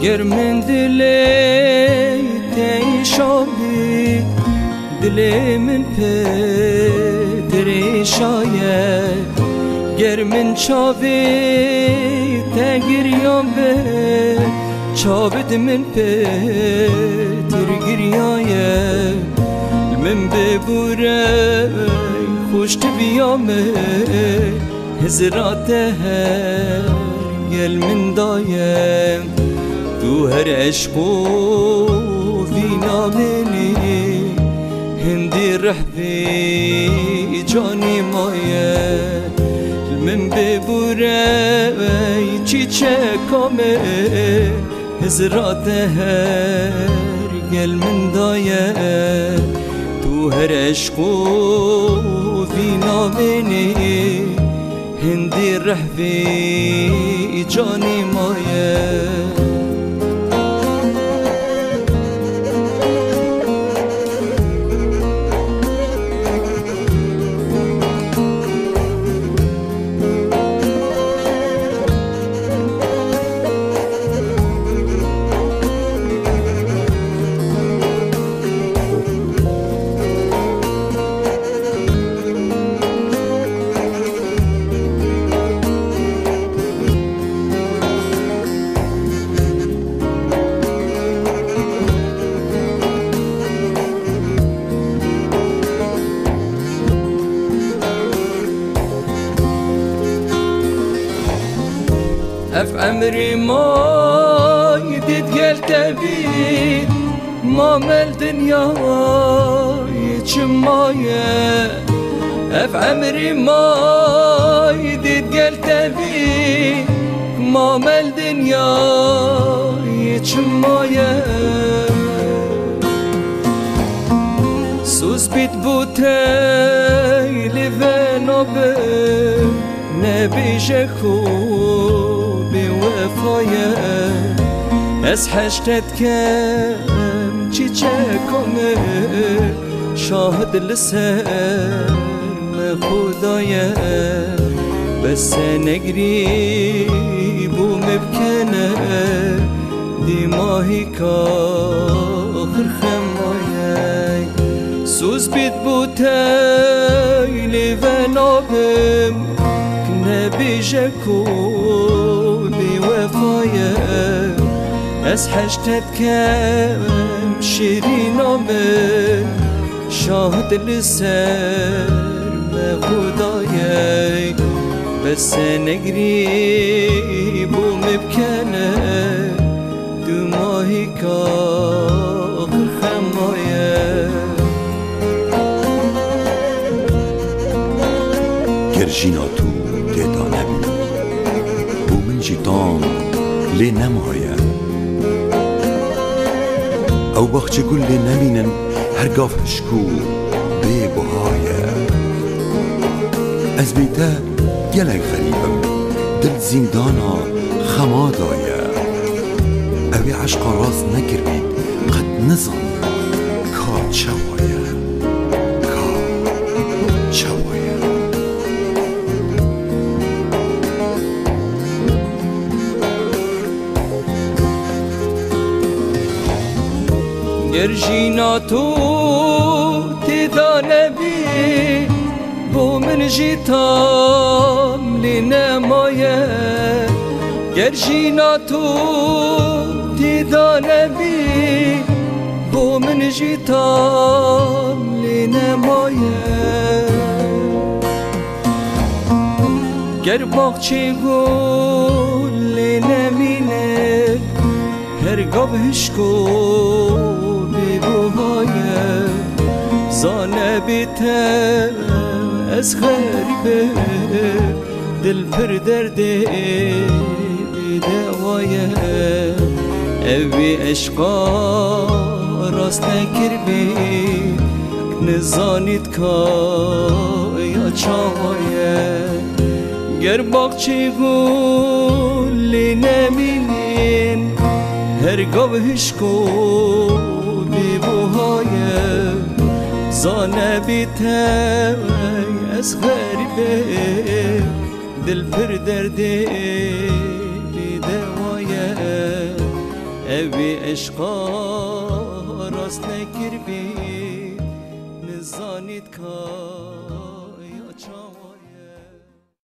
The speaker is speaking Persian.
گر من دلی تیشابی دلی من پدریشایه گر من چاوی تگریام به چاوید من پدرگریایه من ببوره خوشت بیامه هزرات هر گل من دایم تو هر عشق و وینا منی هندی رحبی جانی مایه من ببوره چی چکامه هزرات هر گل من دایم تو هر عشق و وینا منی هندی رحبی جانی مایه اف عمري ما يدد قلت بي ما مال دنيا يتشمايا اف عمري ما يدد قلت بي ما مال دنيا يتشمايا سوز بيت بوتي لفنو بي نبي جاكو بوفايا از حشتت کم چی چکمه شاهد لسر خدایا بس نگری بو مبکنه دیماهی کاخر خمایه سوز بید بو تایلی و نابم کنه بیجکو بوفايا از حشتت کم شیرینامه شاهد لسر خدایا بس نگری بو مبکنه دو ماهی کاخر خمایه گرژینا تو تیتا نبینم بو من جیتان لی نمایه او باخچه گل لی نمینن هرگاف هشکو بی بهایه از بیته گلک غریبم دل زندانا خما دایه اوی عشق راست نکربید قد نزان کار چوایه کار چوایه گرژینا تو تیدانه بی بو من جیتام لی نمایه گرژینا تو تیدانه بی بو من جیتام لی نمایه گر باغچه گل لی نمینه هرگاه هشکو بی بوهایه زانه بیتم از غریبه دل پر درده بی دوایه اوی عشقا راست نکر بی نزانید که یا چاوایه گر باغچه گلی نمینین هرگاه هشکو بی بوهایه زانه بیتم از غریبه دل پر درده بی دوایه اوی عشقا راست نکر بی نزانید که یا چاوان